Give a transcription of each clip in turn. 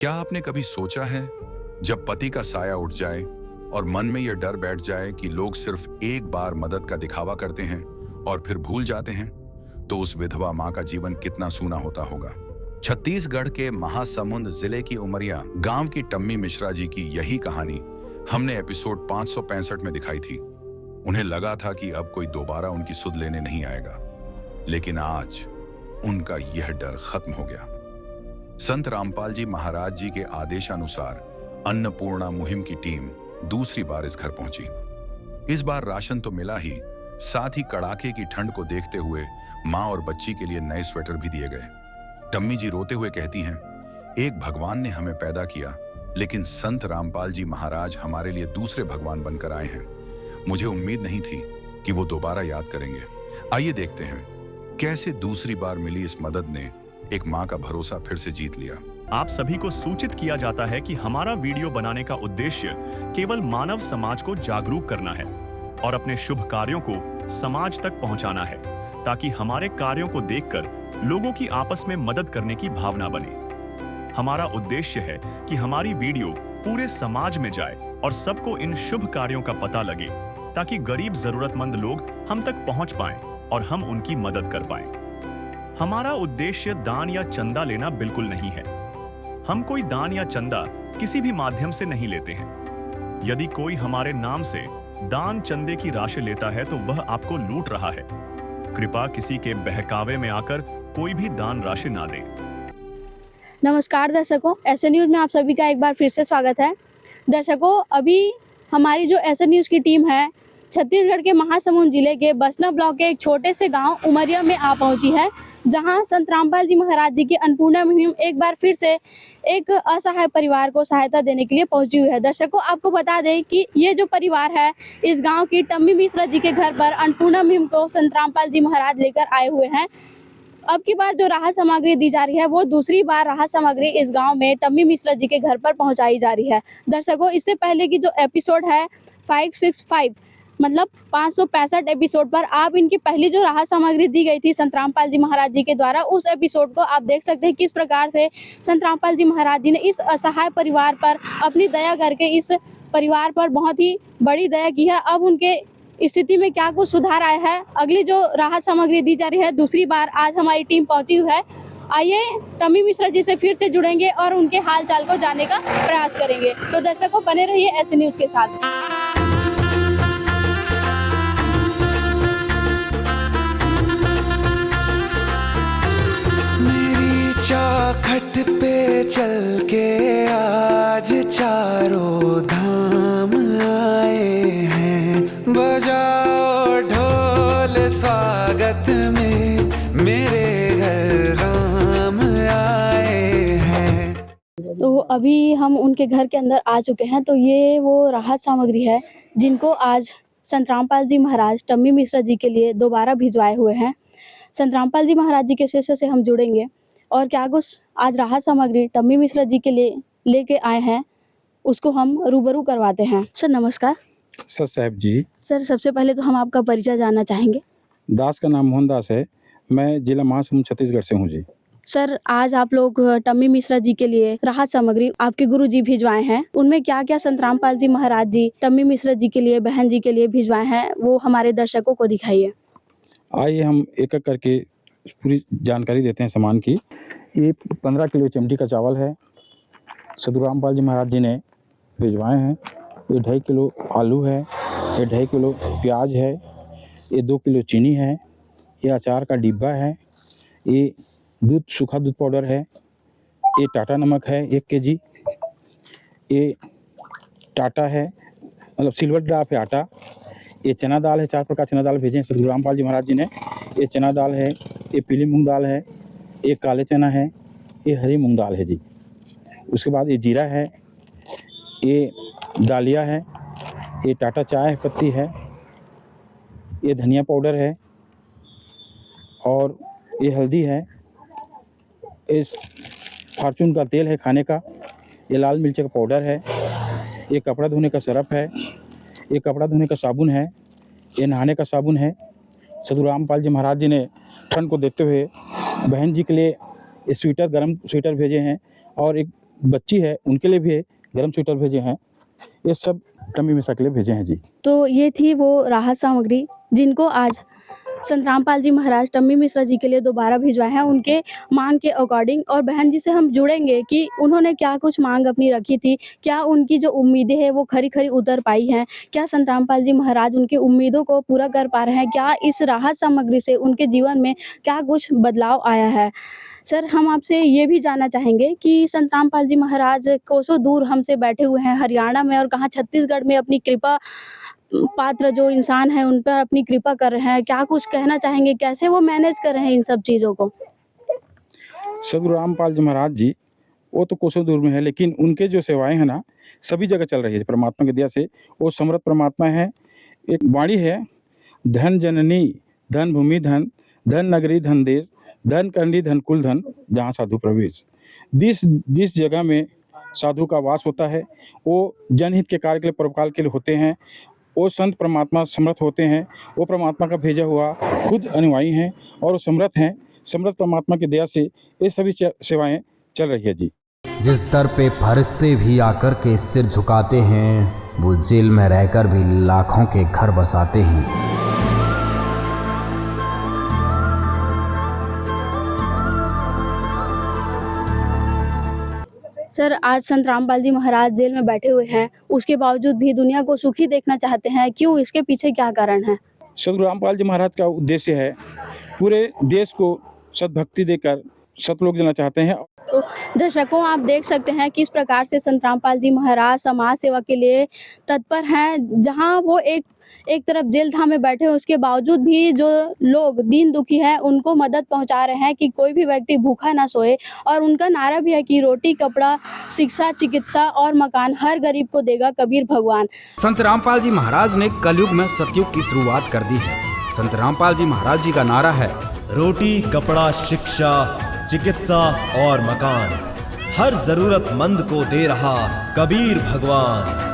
क्या आपने कभी सोचा है, जब पति का साया उठ जाए और मन में यह डर बैठ जाए कि लोग सिर्फ एक बार मदद का दिखावा करते हैं और फिर भूल जाते हैं, तो उस विधवा मां का जीवन कितना सूना होता होगा। छत्तीसगढ़ के महासमुंद जिले की उमरिया गांव की टम्मी मिश्रा जी की यही कहानी हमने एपिसोड 565 में दिखाई थी। उन्हें लगा था कि अब कोई दोबारा उनकी सुध लेने नहीं आएगा, लेकिन आज उनका यह डर खत्म हो गया। संत रामपाल जी महाराज जी के आदेशानुसार अन्नपूर्णा मुहिम की टीम दूसरी बार इस घर पहुंची। इस बार राशन तो मिला ही, साथ ही कड़ाके की ठंड को देखते हुए मां और बच्ची के लिए नए स्वेटर भी दिए गए। टम्मी जी रोते हुए कहती हैं, एक भगवान ने हमें पैदा किया, लेकिन संत रामपाल जी महाराज हमारे लिए दूसरे भगवान बनकर आए हैं। मुझे उम्मीद नहीं थी कि वो दोबारा याद करेंगे। आइए देखते हैं कैसे दूसरी बार मिली इस मदद ने एक मां का भरोसा फिर से जीत लिया। आप सभी को सूचित किया जाता है कि हमारा वीडियो बनाने का उद्देश्य केवल मानव समाज को जागरूक करना है और अपने शुभ कार्यों को समाज तक पहुंचाना है, ताकि हमारे कार्यों को देखकर लोगों की आपस में मदद करने की भावना बने। हमारा उद्देश्य है कि हमारी वीडियो पूरे समाज में जाए और सबको इन शुभ कार्यों का पता लगे, ताकि गरीब जरूरतमंद लोग हम तक पहुंच पाएं और हम उनकी मदद कर पाएं। हमारा उद्देश्य दान या चंदा लेना बिल्कुल नहीं है। हम कोई दान या चंदा किसी भी माध्यम से नहीं लेते हैं। यदि कोई हमारे नाम से दान चंदे की राशि लेता है तो वह आपको लूट रहा है। कृपया किसी के बहकावे में आकर कोई भी दान राशि ना दें। नमस्कार दर्शकों, ऐसे न्यूज़ में आप सभी का एक बार फिर से स्वागत है। दर्शकों, अभी हमारी जो ऐसे न्यूज़ की टीम है छत्तीसगढ़ के महासमुंद जिले के बसना ब्लॉक के एक छोटे से गांव उमरिया में आ पहुंची है, जहां संत रामपाल जी महाराज जी की अन्नपूर्णा मुहिम एक बार फिर से एक असहाय परिवार को सहायता देने के लिए पहुंची हुई है। दर्शकों, आपको बता दें कि ये जो परिवार है इस गांव की टम्मी मिश्रा जी के घर पर अन्नपूर्णा मुहिम को संत रामपाल जी महाराज लेकर आए हुए हैं। अब की बार जो राहत सामग्री दी जा रही है वो दूसरी बार राहत सामग्री इस गांव में टम्मी मिश्रा जी के घर पर पहुंचाई जा रही है। दर्शकों, इससे पहले की जो एपिसोड है 565 मतलब 565 एपिसोड पर आप इनकी पहली जो राहत सामग्री दी गई थी संत रामपाल जी महाराज जी के द्वारा, उस एपिसोड को आप देख सकते हैं किस प्रकार से संत रामपाल जी महाराज जी ने इस असहाय परिवार पर अपनी दया करके इस परिवार पर बहुत ही बड़ी दया की है। अब उनके स्थिति में क्या कुछ सुधार आया है, अगली जो राहत सामग्री दी जा रही है दूसरी बार आज हमारी टीम पहुंची हुई है। आइए टम्मी मिश्रा जी से फिर से जुड़ेंगे और उनके हाल चाल को जानने का प्रयास करेंगे। तो दर्शकों, बने रहिए ऐसे न्यूज़ के साथ। चौखट पे चल के आज चारों धाम आए हैं, बजाओ ढोल स्वागत में मेरे घर राम आए हैं। तो अभी हम उनके घर के अंदर आ चुके हैं। तो ये वो राहत सामग्री है जिनको आज संत रामपाल जी महाराज टम्मी मिश्रा जी के लिए दोबारा भिजवाए हुए हैं। संत रामपाल जी महाराज जी के शिष्य से हम जुड़ेंगे और क्या कुछ आज राहत सामग्री टम्मी मिश्रा जी के लिए लेके आए हैं उसको हम रूबरू करवाते हैं। सर नमस्कार। सर साहब जी। सर, सबसे पहले तो हम आपका परिचय जानना चाहेंगे। दास का नाम मोहन दास है, मैं जिला महासमुंद छत्तीसगढ़ से हूँ जी। सर, आज आप लोग टम्मी मिश्रा जी के लिए राहत सामग्री आपके गुरु जी भिजवाए हैं, उनमें क्या क्या संत रामपाल जी महाराज जी टम्मी मिश्रा जी के लिए, बहन जी के लिए भिजवाए हैं, वो हमारे दर्शकों को दिखाइए। आइए हम एक एक करके पूरी जानकारी देते हैं सामान की। ये 15 किलो चमड़ी का चावल है, सदगुरु रामपाल जी महाराज जी ने भिजवाए हैं। ये 2.5 किलो आलू है, ये 2.5 किलो प्याज है, ये 2 किलो चीनी है, ये अचार का डिब्बा है, ये दूध सूखा दूध पाउडर है, ये टाटा नमक है 1 केजी, ये टाटा है मतलब सिल्वर ड्राफ है आटा, ये चना दाल है, 4 प्रकार चना दाल भेजे हैं सदगुरु रामपाल जी महाराज जी ने। ये चना दाल है, ये पीली मूंग दाल है, ये काले चना है, ये हरी मूंग दाल है जी। उसके बाद ये जीरा है, ये दालिया है, ये टाटा चाय पत्ती है, ये धनिया पाउडर है और ये हल्दी है, इस फार्चून का तेल है खाने का, ये लाल मिर्च का पाउडर है, ये कपड़ा धोने का सरफ है, ये कपड़ा धोने का साबुन है, ये नहाने का साबुन है। सदगुरु रामपाल जी महाराज जी ने ठंड को देखते हुए बहन जी के लिए ये स्वेटर, गर्म स्वेटर भेजे हैं और एक बच्ची है उनके लिए भी गर्म स्वेटर भेजे हैं। ये सब टम्मी मिश्रा के लिए भेजे हैं जी। तो ये थी वो राहत सामग्री जिनको आज संत रामपाल जी महाराज टम्मी मिश्रा जी के लिए दोबारा भिजवाए हैं उनके मांग के अकॉर्डिंग। और बहन जी से हम जुड़ेंगे कि उन्होंने क्या कुछ मांग अपनी रखी थी, क्या उनकी जो उम्मीदें हैं वो खरी खरी उतर पाई हैं, क्या संत रामपाल जी महाराज उनकी उम्मीदों को पूरा कर पा रहे हैं, क्या इस राहत सामग्री से उनके जीवन में क्या कुछ बदलाव आया है। सर, हम आपसे ये भी जानना चाहेंगे कि संत रामपाल जी महाराज कोसों दूर हमसे बैठे हुए हैं हरियाणा में और कहाँ छत्तीसगढ़ में अपनी कृपा पात्र जो इंसान है उन पर अपनी कृपा कर रहे हैं। क्या कुछ कहना चाहेंगे, कैसे वो मैनेज कर रहे हैं इन सब चीज़ों को? सदगुरु रामपाल जी महाराज जी वो तो कोसों दूर में है, लेकिन उनके जो सेवाएं हैं ना सभी जगह चल रही है परमात्मा की दया से। वो समर्थ परमात्मा है। एक वाणी है, धन जननी धन भूमि धन, धन नगरी धन देश, धन करनी धन कुल धन, जहाँ साधु प्रवेश। जिस जगह में साधु का वास होता है वो जनहित के कार्य के लिए परोपकार के लिए होते हैं। वो संत परमात्मा समर्थ होते हैं। वो परमात्मा का भेजा हुआ खुद अनुयायी हैं और वो समर्थ हैं। समर्थ परमात्मा की दया से ये सभी सेवाएं चल रही है जी। जिस दर पे फरिश्ते भी आकर के सिर झुकाते हैं, वो जेल में रहकर भी लाखों के घर बसाते हैं। सर, आज संत रामपाल जी महाराज जेल में बैठे हुए हैं, उसके बावजूद भी दुनिया को सुखी देखना चाहते हैं। क्यों? इसके पीछे क्या कारण है? सदगुरु रामपाल जी महाराज का उद्देश्य है पूरे देश को सद्भक्ति देकर सतलोक देना चाहते हैं। तो दर्शकों, आप देख सकते हैं किस प्रकार से संत रामपाल जी महाराज समाज सेवा के लिए तत्पर हैं। जहां वो एक तरफ जेल धाम में बैठे हैं, उसके बावजूद भी जो लोग दीन दुखी हैं उनको मदद पहुंचा रहे हैं कि कोई भी व्यक्ति भूखा ना सोए। और उनका नारा भी है कि रोटी कपड़ा शिक्षा चिकित्सा और मकान हर गरीब को देगा कबीर भगवान। संत रामपाल जी महाराज ने कलयुग में सतयुग की शुरुआत कर दी है। संत रामपाल जी महाराज जी का नारा है, रोटी कपड़ा शिक्षा चिकित्सा और मकान हर जरूरतमंद को दे रहा कबीर भगवान।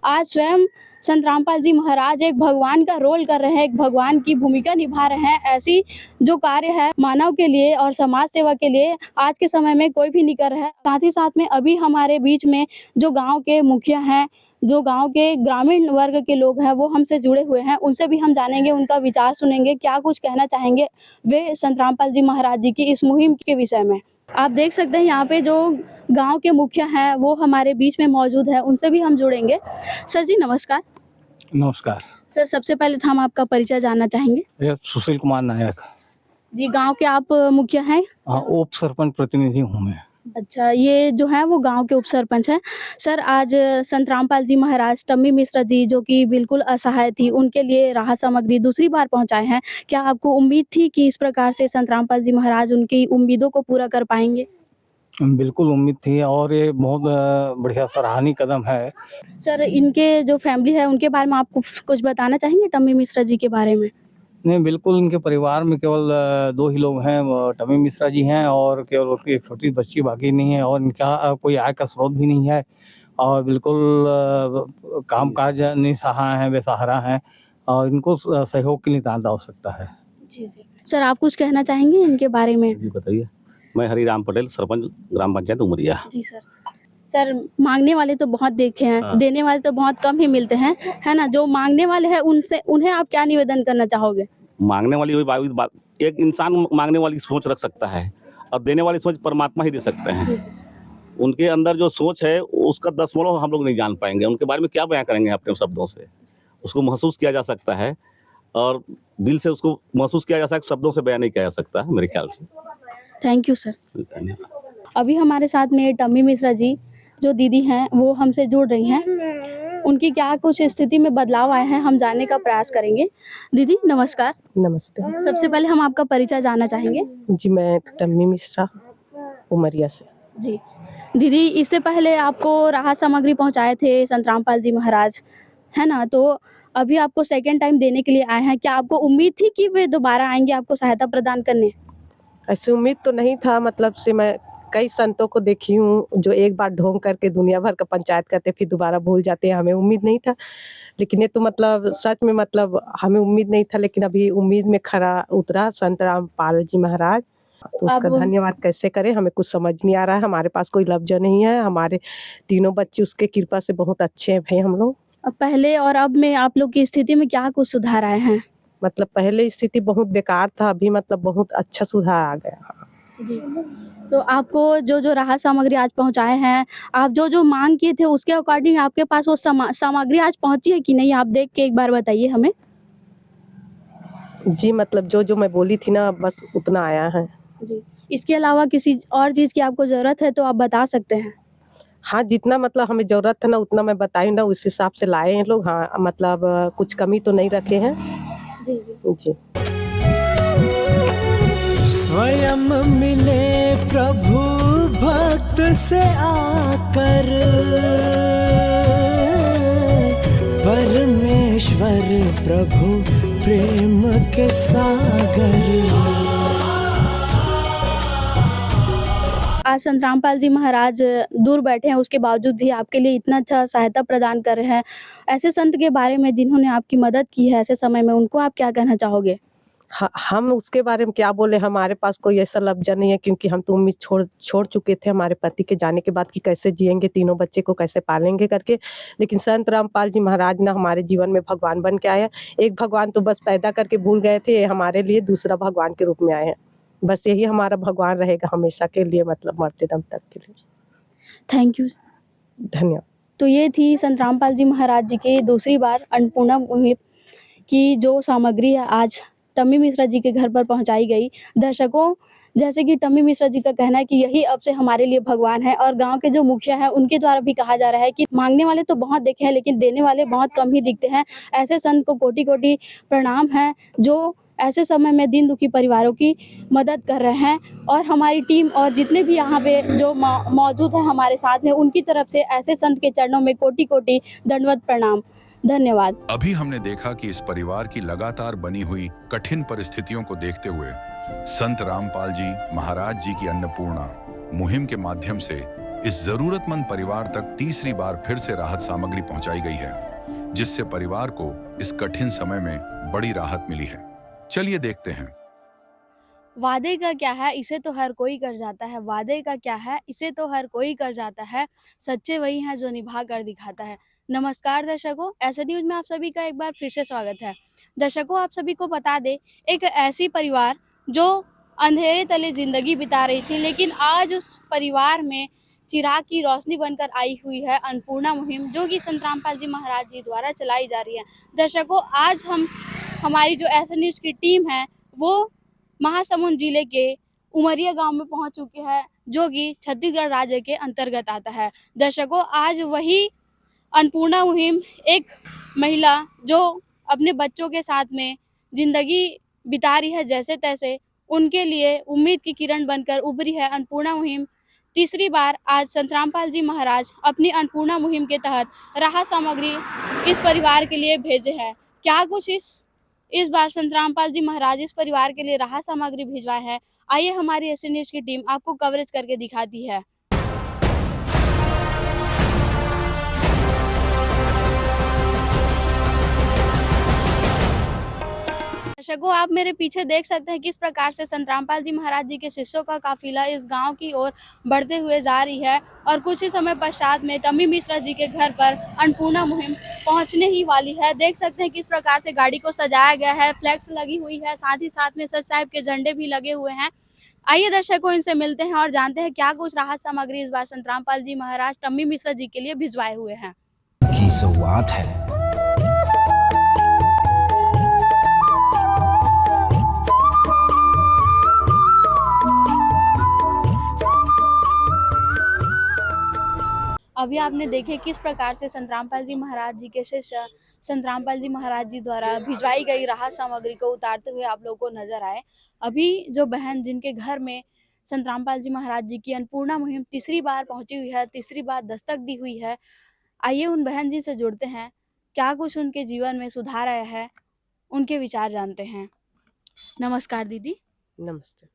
आज स्वयं संत रामपाल जी महाराज एक भगवान का रोल कर रहे हैं, एक भगवान की भूमिका निभा रहे हैं। ऐसी जो कार्य है मानव के लिए और समाज सेवा के लिए आज के समय में कोई भी नहीं कर रहा है। साथ ही साथ में अभी हमारे बीच में जो गांव के मुखिया हैं, जो गांव के ग्रामीण वर्ग के लोग हैं वो हमसे जुड़े हुए हैं। उनसे भी हम जानेंगे, उनका विचार सुनेंगे, क्या कुछ कहना चाहेंगे वे संत रामपाल जी महाराज जी की इस मुहिम के विषय में। आप देख सकते हैं यहाँ पे जो गांव के मुखिया हैं वो हमारे बीच में मौजूद है, उनसे भी हम जुड़ेंगे। सर जी नमस्कार। नमस्कार सर, सबसे पहले तो हम आपका परिचय जानना चाहेंगे। ये सुशील कुमार नायक जी, गांव के आप मुखिया हैं? हाँ, उप सरपंच प्रतिनिधि हूँ मैं। अच्छा, ये जो है वो गांव के उप सरपंच हैं। सर, आज संत रामपाल जी महाराज टम्मी मिश्रा जी जो कि बिल्कुल असहाय थी, उनके लिए राहत सामग्री दूसरी बार पहुंचाए हैं। क्या आपको उम्मीद थी कि इस प्रकार से संत रामपाल जी महाराज उनकी उम्मीदों को पूरा कर पाएंगे? बिल्कुल उम्मीद थी और ये बहुत बढ़िया सराहनीय कदम है। सर, इनके जो फैमिली है उनके बारे में आप कुछ बताना चाहेंगे, टम्मी मिश्रा जी के बारे में? नहीं, बिल्कुल उनके परिवार में केवल 2 ही लोग हैं, टम्मी मिश्रा जी हैं और केवल उनकी एक छोटी बच्ची, बाकी नहीं है। और इनका कोई आय का स्रोत भी नहीं है और बिल्कुल काम काज नहीं सहाय हैं, बेसहारा हैं और इनको सहयोग की नितांत आवश्यकता है। जी जी। सर, आप कुछ कहना चाहेंगे इनके बारे में? जी बताइए। मैं हरिराम पटेल, सरपंच ग्राम पंचायत उमरिया। जी सर। सर, मांगने वाले तो बहुत देखे हैं, हाँ। देने वाले तो बहुत कम ही मिलते हैं, है ना? जो मांगने वाले हैं उनसे उन्हें आप क्या निवेदन करना चाहोगे? मांगने वाली वही बात, एक इंसान मांगने वाली सोच रख सकता है और देने वाली सोच परमात्मा ही दे सकते हैं। जी जी। उनके अंदर जो सोच है उसका 10 हम लोग नहीं जान पाएंगे। उनके बारे में क्या बयां करेंगे अपने शब्दों से? उसको महसूस किया जा सकता है और दिल से उसको महसूस किया जा सकता है, शब्दों से बयान नहीं किया जा सकता है मेरे ख्याल से। Thank you sir. धन्यवाद। अभी हमारे साथ में टम्मी मिश्रा जी जो दीदी हैं वो हमसे जुड़ रही हैं। उनकी क्या कुछ स्थिति में बदलाव आए हैं हम जानने का प्रयास करेंगे। दीदी नमस्कार। नमस्ते सबसे पहले हम आपका परिचय जानना चाहेंगे। जी, मैं टम्मी मिश्रा उमरिया से। जी दीदी, इससे पहले आपको राहत सामग्री पहुंचाए थे संत रामपाल जी महाराज, है ना? तो अभी आपको सेकेंड टाइम देने के लिए आए हैं। क्या आपको उम्मीद थी कि वे दोबारा आएंगे आपको सहायता प्रदान करने? ऐसी उम्मीद तो नहीं था, मतलब से मैं कई संतों को देखी हूँ जो एक बार ढोंग करके दुनिया भर का पंचायत करते फिर दोबारा भूल जाते हैं। हमें उम्मीद नहीं था, लेकिन ये तो मतलब सच में मतलब हमें उम्मीद नहीं था, लेकिन अभी उम्मीद में खरा उतरा संत रामपाल जी महाराज। तो उसका अब धन्यवाद कैसे करें, हमें कुछ समझ नहीं आ रहा है। हमारे पास कोई लफ्ज नहीं है। हमारे तीनों बच्चे उसके कृपा से बहुत अच्छे हैं भाई हम लोग। पहले और अब में आप लोग की स्थिति में क्या कुछ सुधार आए हैं? मतलब पहले स्थिति बहुत बेकार था, अभी मतलब बहुत अच्छा सुधार आ गया। जी। तो आपको जो राहत सामग्री आज पहुँचाए हैं, आप जो माँग किए थे उसके अकॉर्डिंग आपके पास वो सामग्री आज पहुँची है कि नहीं? आप देख के एक बार बताइए हमें। जी, मतलब जो मैं बोली थी ना, बस उतना आया है। जी। इसके अलावा किसी और चीज़ की आपको ज़रूरत है तो आप बता सकते हैं। हाँ, जितना मतलब हमें ज़रूरत है ना उतना मैं बताई ना, उस हिसाब से लाए हैं लोग। हाँ, मतलब कुछ कमी तो नहीं रखे हैं। जी, जी। जी। स्वयं मिले प्रभु भक्त से आकर, परमेश्वर प्रभु प्रेम के सागर। आज संत रामपाल जी महाराज दूर बैठे हैं, उसके बावजूद भी आपके लिए इतना अच्छा सहायता प्रदान कर रहे हैं। ऐसे संत के बारे में जिन्होंने आपकी मदद की है ऐसे समय में, उनको आप क्या कहना चाहोगे? हम उसके बारे में क्या बोले, हमारे पास कोई ऐसा लफ्ज़ नहीं है, क्योंकि हम तो उम्मीद छोड़ चुके थे हमारे पति के जाने के बाद कि कैसे जिएँगे, तीनों बच्चे को कैसे पालेंगे करके। लेकिन संत रामपाल जी महाराज ना हमारे जीवन में भगवान बन के आए। एक भगवान तो बस पैदा करके भूल गए थे, हमारे लिए दूसरा भगवान के रूप में आए हैं। बस यही हमारा भगवान रहेगा हमेशा के लिए, मतलब मरते दम तक के लिए। Thank you. धन्यवाद। तो ये थी संत रामपाल जी महाराज जी की दूसरी बार अन्नपूर्णा मुहिम की जो सामग्री है आज टम्मी मिश्रा जी के घर पर पहुंचाई गई। दर्शकों, जैसे कि टम्मी मिश्रा जी का कहना है कि यही अब से हमारे लिए भगवान है, और गांव के जो मुखिया हैं उनके द्वारा भी कहा जा रहा है कि मांगने वाले तो बहुत देखे हैं लेकिन देने वाले बहुत कम ही दिखते हैं। ऐसे संत को कोटि-कोटि प्रणाम है जो ऐसे समय में दीन दुखी परिवारों की मदद कर रहे हैं। और हमारी टीम और जितने भी यहाँ पे जो मौजूद हैं हमारे साथ में, उनकी तरफ से ऐसे संत के चरणों में कोटि-कोटि दंडवत प्रणाम। धन्यवाद। अभी हमने देखा कि इस परिवार की लगातार बनी हुई कठिन परिस्थितियों को देखते हुए संत रामपाल जी महाराज जी की अन्नपूर्णा मुहिम के माध्यम से इस जरूरतमंद परिवार तक तीसरी बार फिर से राहत सामग्री पहुंचाई गई है, जिससे परिवार को इस कठिन समय में बड़ी राहत मिली है। चलिए देखते हैं। वादे का क्या है, इसे तो हर कोई कर जाता है। वादे का क्या है, इसे तो हर कोई कर जाता है। सच्चे वही हैं जो निभा कर दिखाता है। नमस्कार दर्शकों, ऐसे न्यूज़ में आप सभी का एक बार फिर से स्वागत है। दर्शकों, आप सभी को बता दें, एक ऐसी परिवार जो अंधेरे तले ज़िंदगी बिता रही थी, लेकिन आज उस परिवार में चिराग की रोशनी बनकर आई हुई है अन्नपूर्णा मुहिम, जो कि संत रामपाल जी महाराज जी द्वारा चलाई जा रही है। दर्शकों, आज हमारी जो ऐसे न्यूज़ की टीम है वो महासमुंद जिले के उमरिया गांव में पहुंच चुके हैं, जो कि छत्तीसगढ़ राज्य के अंतर्गत आता है। दर्शकों, आज वही अन्नपूर्णा मुहिम एक महिला जो अपने बच्चों के साथ में ज़िंदगी बिता रही है जैसे तैसे, उनके लिए उम्मीद की किरण बनकर उभरी है अन्नपूर्णा मुहिम। तीसरी बार आज संत रामपाल जी महाराज अपनी अन्नपूर्णा मुहिम के तहत राहत सामग्री इस परिवार के लिए भेजे हैं। क्या कुछ इस बार संत रामपाल जी महाराज इस परिवार के लिए राहत सामग्री भिजवाए हैं, आइए हमारी एसएन न्यूज़ की टीम आपको कवरेज करके दिखाती है। दर्शकों, आप मेरे पीछे देख सकते हैं किस प्रकार से संत रामपाल जी महाराज जी के शिष्यों का काफिला इस गांव की ओर बढ़ते हुए जा रही है, और कुछ ही समय पश्चात में टम्मी मिश्रा जी के घर पर अन्नपूर्णा मुहिम पहुंचने ही वाली है। देख सकते हैं किस प्रकार से गाड़ी को सजाया गया है, फ्लैक्स लगी हुई है, साथ ही साथ में सच साहिब के झंडे भी लगे हुए हैं। आइए दर्शकों, इनसे मिलते हैं और जानते हैं क्या कुछ राहत सामग्री इस बार संत रामपाल जी महाराज टम्मी मिश्रा जी के लिए भिजवाए हुए हैं। की शुरुआत है। अभी आपने देखे किस प्रकार से संत रामपाल जी महाराज जी के शिष्य संत रामपाल जी महाराज जी द्वारा भिजवाई गई राहत सामग्री को उतारते हुए आप लोगों को नजर आए। अभी जो बहन जिनके घर में संत रामपाल जी महाराज जी की अन्नपूर्णा मुहिम तीसरी बार पहुंची हुई है, तीसरी बार दस्तक दी हुई है, आइए उन बहन जी से जुड़ते हैं, क्या कुछ उनके जीवन में सुधार आया है, उनके विचार जानते हैं। नमस्कार दीदी। नमस्ते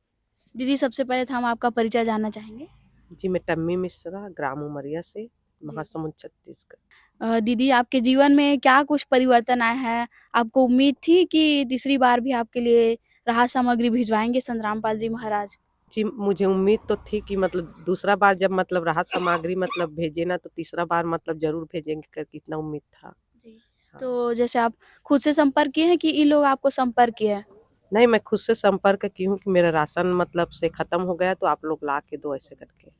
दीदी, सबसे पहले तो हम आपका परिचय जानना चाहेंगे। जी। मैं टम्मी मिश्रा, ग्राम उमरिया से, महासमुंद छत्तीसगढ़। दीदी आपके जीवन में क्या कुछ परिवर्तन आए हैं? आपको उम्मीद थी कि तीसरी बार भी आपके लिए राहत सामग्री भिजवाएँगे संत रामपाल जी महाराज? जी, मुझे उम्मीद तो थी कि मतलब दूसरा बार जब मतलब राहत सामग्री मतलब भेजे ना, तो तीसरा बार मतलब ज़रूर भेजेंगे करके इतना उम्मीद था। जी। हाँ। तो जैसे आप खुद से संपर्क किए हैं कि इन लोग आपको संपर्क किए हैं? नहीं, मैं खुद से संपर्क की हूँ कि मेरा राशन मतलब से ख़त्म हो गया, तो आप लोग ला के दो ऐसे करके।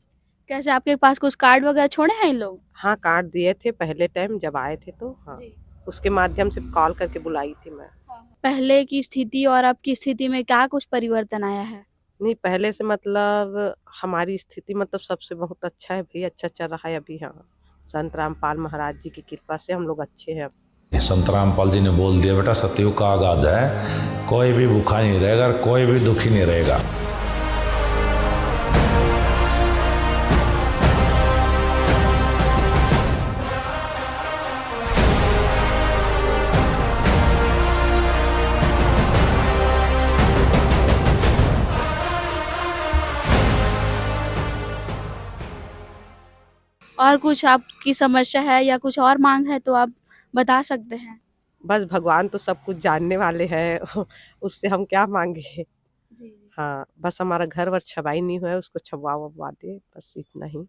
कैसे आपके पास कुछ कार्ड वगैरह छोड़े हैं इन लोग? हाँ, कार्ड दिए थे पहले टाइम जब आए थे तो हाँ, जी। उसके माध्यम से कॉल करके बुलाई थी मैं। पहले की स्थिति और अब की स्थिति में क्या कुछ परिवर्तन आया है? नहीं, पहले से मतलब हमारी स्थिति मतलब सबसे बहुत अच्छा है भई, अच्छा चल रहा है अभी हाँ। संत रामपाल महाराज जी की कृपा से हम लोग अच्छे हैं अब। संत रामपाल जी ने बोल दिया बेटा सतयुग का आगाज है, कोई भी भूखा नहीं रहेगा और कोई भी दुखी नहीं रहेगा। और कुछ आपकी समस्या है या कुछ और माँग है तो आप बता सकते हैं। बस भगवान तो सब कुछ जानने वाले हैं उससे हम क्या माँगे। जी, जी। हाँ, बस हमारा घर-वर छबाई नहीं हुआ है, उसको छबवा-वबवा दे, बस इतना ही।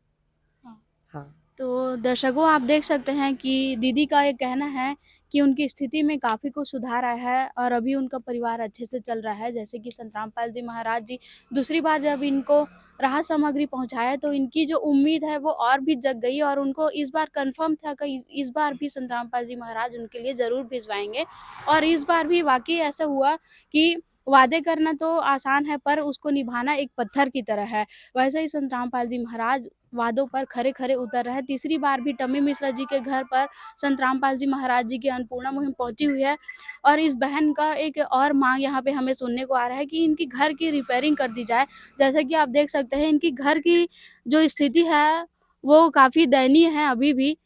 हाँ। हाँ। तो दर्शकों आप देख सकते हैं कि दीदी का ये कहना है कि उनकी स्थिति में काफ़ी कुछ सुधार आया है और अभी उनका परिवार अच्छे से चल रहा है। जैसे कि संत रामपाल जी महाराज जी दूसरी बार जब इनको राहत सामग्री पहुँचाया तो इनकी जो उम्मीद है वो और भी जग गई और उनको इस बार कन्फर्म था कि इस बार भी संत रामपाल जी महाराज उनके लिए ज़रूर भिजवाएँगे। और इस बार भी वाक़ई ऐसा हुआ कि वादे करना तो आसान है पर उसको निभाना एक पत्थर की तरह है। वैसे ही संत रामपाल जी महाराज वादों पर खरे-खरे उतर रहे हैं। तीसरी बार भी टम्मी मिश्रा जी के घर पर संत रामपाल जी महाराज जी की अन्नपूर्णा मुहिम पहुँची हुई है और इस बहन का एक और माँग यहाँ पे हमें सुनने को आ रहा है कि इनकी घर की रिपेयरिंग कर दी जाए। जैसा कि आप देख सकते हैं इनकी घर की जो स्थिति है, वो काफ़ी दयनीय है अभी भी।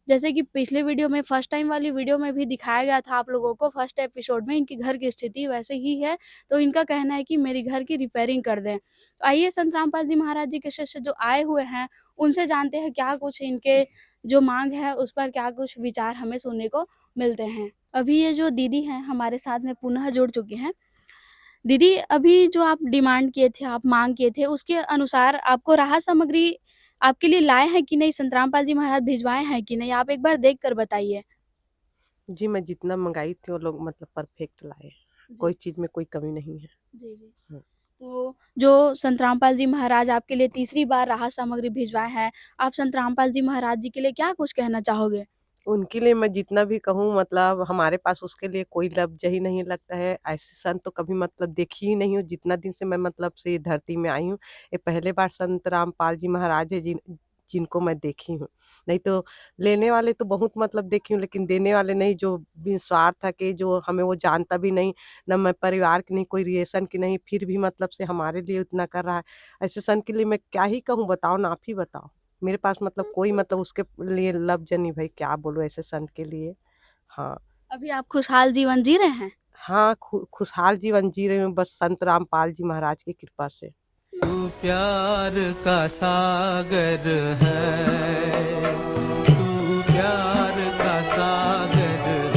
जैसे कि पिछले वीडियो में फर्स्ट टाइम वाली वीडियो में भी दिखाया गया था आप लोगों को फर्स्ट एपिसोड में इनकी घर की स्थिति वैसे ही है, तो इनका कहना है कि मेरी घर की रिपेयरिंग कर दें। आइए संत रामपाल जी महाराज जी के शिष्य जो आए हुए हैं, उनसे जानते हैं क्या कुछ इनके जो माँग है उस पर क्या कुछ विचार हमें सुनने को मिलते हैं। अभी ये जो दीदी हैं हमारे साथ में पुनः जुड़ चुकी हैं। दीदी अभी जो आप डिमांड किए थे, आप माँग किए थे उसके अनुसार आपको राहत सामग्री आपके लिए लाए हैं कि नहीं? संत रामपाल जी महाराज भिजवाए हैं कि नहीं? आप एक बार देख कर बताइए। जी, मैं जितना मँगाई थी वो लोग मतलब परफेक्ट लाए। कोई चीज़ में कोई कमी नहीं है। जी, जी। हुँ। तो जो संत रामपाल जी महाराज आपके लिए तीसरी बार राहत सामग्री भिजवाए हैं, आप संत रामपाल जी महाराज जी के लिए क्या कुछ कहना चाहोगे? उनके लिए मैं जितना भी कहूँ मतलब हमारे पास उसके लिए कोई लफ्ज़ ही नहीं लगता है। ऐसे संत तो कभी मतलब देखी ही नहीं हूँ जितना दिन से मैं मतलब से ये धरती में आई हूँ। ये पहले बार संत रामपाल जी महाराज है जिनको मैं देखी हूँ। नहीं तो लेने वाले तो बहुत मतलब देखी हूँ लेकिन देने वाले नहीं जो निस्वार्थ के जो हमें वो जानता भी नहीं, ना मैं परिवार की नहीं, कोई रिलेशन की नहीं, फिर भी मतलब से हमारे लिए उतना कर रहा है। ऐसे संत के लिए मैं क्या ही कहूँ बताओ ना आप ही बताओ। मेरे पास मतलब कोई मतलब उसके लिए लफ्ज़ नहीं भाई क्या बोलूँ ऐसे संत के लिए। हाँ। अभी आप खुशहाल जीवन जी रहे हैं? हाँ, खुशहाल जीवन जी रही हूँ बस संत रामपाल जी महाराज की कृपा से। तू प्यार का सागर है, तू प्यार का सागर है,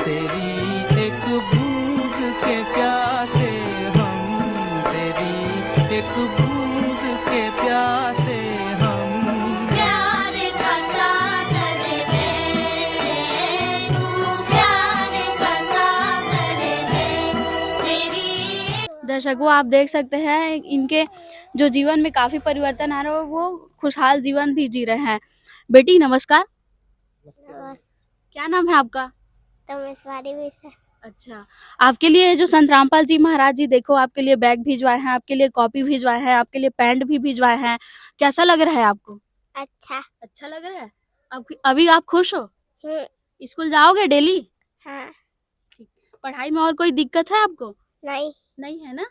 तेरी एक बूंद के प्यासे हम, तेरी एक बूंद के प्यासे हम। प्यार का सागर है, तू प्यार का सागर है, तेरी। दर्शकों आप देख सकते हैं इनके जो जीवन में काफ़ी परिवर्तन आ रहा है वो खुशहाल जीवन भी जी रहे हैं। बेटी नमस्कार, क्या नाम है आपका? तमेश्वरी मिश्रा। अच्छा, आपके लिए जो संत रामपाल जी महाराज जी देखो आपके लिए बैग भिजवाए हैं, आपके लिए कॉपी भिजवाए हैं, आपके लिए पैंट भी भिजवाए हैं। कैसा लग रहा है आपको? अच्छा। अच्छा लग रहा है? अभी आप खुश हो? हम्म। स्कूल जाओगे डेली? हाँ। ठीक। पढ़ाई में और कोई दिक्कत है आपको? नहीं। नहीं है ना?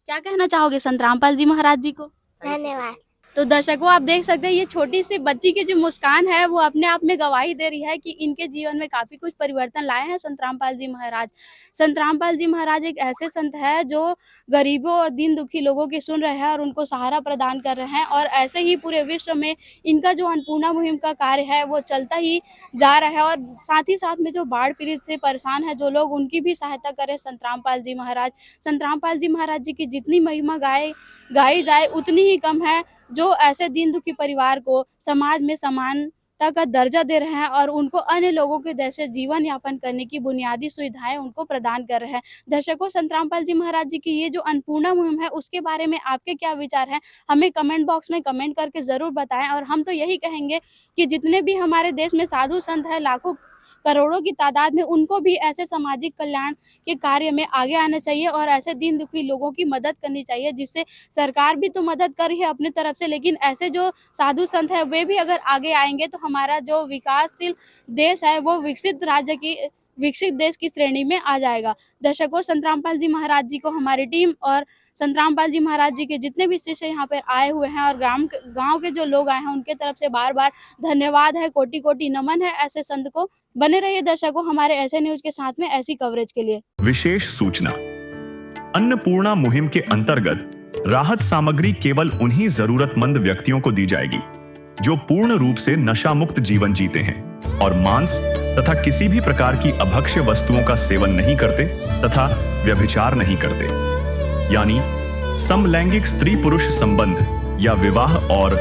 क्या कहना चाहोगे संत रामपाल जी महाराज जी को? धन्यवाद। तो दर्शकों आप देख सकते हैं ये छोटी सी बच्ची की जो मुस्कान है वो अपने आप में गवाही दे रही है कि इनके जीवन में काफ़ी कुछ परिवर्तन लाए हैं संत रामपाल जी महाराज। संत रामपाल जी महाराज एक ऐसे संत है जो गरीबों और दीन दुखी लोगों की सुन रहे हैं और उनको सहारा प्रदान कर रहे हैं, और ऐसे ही पूरे विश्व में इनका जो अन्नपूर्णा मुहिम का कार्य है वो चलता ही जा रहा है। और साथ ही साथ में जो बाढ़ पीड़ित से परेशान है जो लोग, उनकी भी सहायता करें संत रामपाल जी महाराज। संत रामपाल जी महाराज जी की जितनी महिमा गाई जाए उतनी ही कम है, जो ऐसे दीन दुखी परिवार को समाज में समानता का दर्जा दे रहे हैं और उनको अन्य लोगों के जैसे जीवन यापन करने की बुनियादी सुविधाएं उनको प्रदान कर रहे हैं। दर्शकों, संत रामपाल जी महाराज जी की ये जो अन्नपूर्णा मुहिम है उसके बारे में आपके क्या विचार हैं, हमें कमेंट बॉक्स में कमेंट करके ज़रूर बताएं। और हम तो यही कहेंगे कि जितने भी हमारे देश में साधु संत हैं, लाखों करोड़ों की तादाद में, उनको भी ऐसे सामाजिक कल्याण के कार्य में आगे आना चाहिए और ऐसे दीन दुखी लोगों की मदद करनी चाहिए, जिससे सरकार भी तो मदद कर रही है अपनी तरफ से, लेकिन ऐसे जो साधु संत है वे भी अगर आगे आएंगे तो हमारा जो विकासशील देश है वो विकसित देश की श्रेणी में आ जाएगा। दर्शकों, संत रामपाल जी महाराज जी को हमारी टीम और संत रामपाल जी महाराज जी के जितने भी शिष्य यहाँ पर आए हुए हैं और गांव के जो लोग आए हैं उनके तरफ से बार बार धन्यवाद है, कोटि कोटि नमन है ऐसे संत को। बने रहिए दर्शकों हमारे ऐसे न्यूज के साथ में ऐसी कवरेज के लिए। विशेष सूचना, अन्नपूर्णा मुहिम के अंतर्गत राहत सामग्री केवल उन्हीं जरूरतमंद व्यक्तियों को दी जाएगी जो पूर्ण रूप से नशा मुक्त जीवन जीते हैं और मांस तथा किसी भी प्रकार की अभक्ष्य वस्तुओं का सेवन नहीं करते तथा व्यभिचार नहीं करते, यानी समलैंगिक स्त्री पुरुष संबंध या विवाह और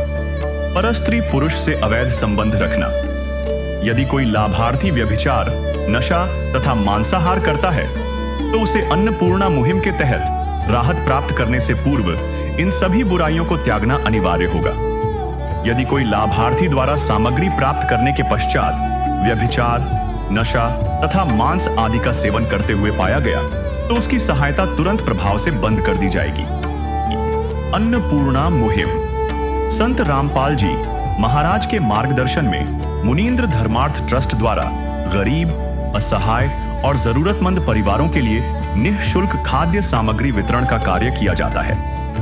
परस्त्री पुरुष से अवैध संबंध रखना। यदि कोई लाभार्थी व्यभिचार, नशा तथा मांसाहार करता है तो उसे अन्नपूर्णा मुहिम के तहत राहत प्राप्त करने से पूर्व इन सभी बुराइयों को त्यागना अनिवार्य होगा। यदि कोई लाभार्थी द्वारा सामग्री प्राप्त करने के पश्चात व्यभिचार, नशा तथा मांस आदि का सेवन करते हुए पाया गया तो उसकी सहायता तुरंत प्रभाव से बंद कर दी जाएगी। अन्नपूर्णा मुहिम संत रामपाल जी महाराज के मार्गदर्शन में मुनींद्र धर्मार्थ ट्रस्ट द्वारा गरीब, असहाय और जरूरतमंद परिवारों के लिए निःशुल्क खाद्य सामग्री वितरण का कार्य किया जाता है।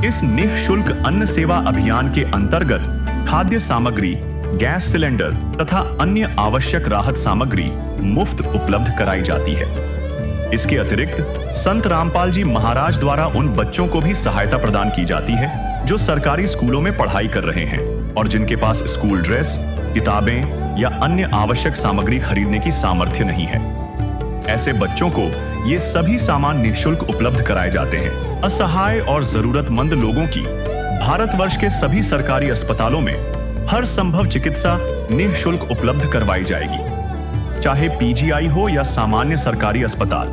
इस निःशुल्क अन्न सेवा अभियान के अंतर्गत खाद्य सामग्री, गैस सिलेंडर तथा अन्य आवश्यक राहत सामग्री मुफ्त उपलब्ध कराई जाती है। इसके अतिरिक्त संत रामपाल जी महाराज द्वारा उन बच्चों को भी सहायता प्रदान की जाती है जो सरकारी स्कूलों में पढ़ाई कर रहे हैं और जिनके पास स्कूल ड्रेस, किताबें या अन्य आवश्यक सामग्री खरीदने की सामर्थ्य नहीं है। ऐसे बच्चों को ये सभी सामान निःशुल्क उपलब्ध कराए जाते हैं। असहाय और जरूरतमंद लोगों की भारतवर्ष के सभी सरकारी अस्पतालों में हर संभव चिकित्सा निःशुल्क उपलब्ध करवाई जाएगी, चाहे पीजीआई हो या सामान्य सरकारी अस्पताल,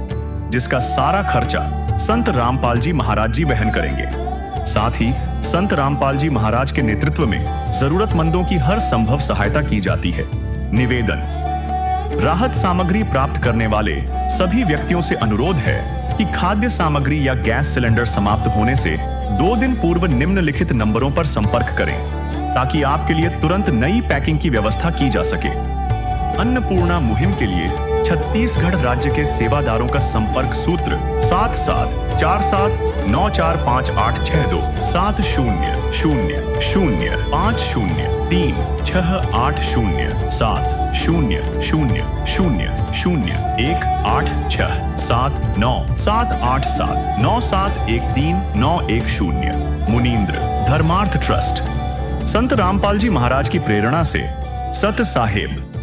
जिसका सारा खर्चा संत रामपाल जी महाराज जी वहन करेंगे। साथ ही संत रामपाल जी महाराज के नेतृत्व में जरूरतमंदों की हर संभव सहायता की जाती है। निवेदन, राहत सामग्री प्राप्त करने वाले सभी व्यक्तियों से अनुरोध है कि खाद्य सामग्री या गैस सिलेंडर समाप्त होने से 2 दिन पूर्व निम्नलिखित नंबरों पर संपर्क करें ताकि आपके लिए तुरंत नई पैकिंग की व्यवस्था की जा सके। अन्नपूर्णा मुहिम के लिए छत्तीसगढ़ राज्य के सेवादारों का संपर्क सूत्र 7747945862 7000186790078787 मुनींद्र धर्मार्थ ट्रस्ट। संत रामपाल जी महाराज की प्रेरणा से सत साहेब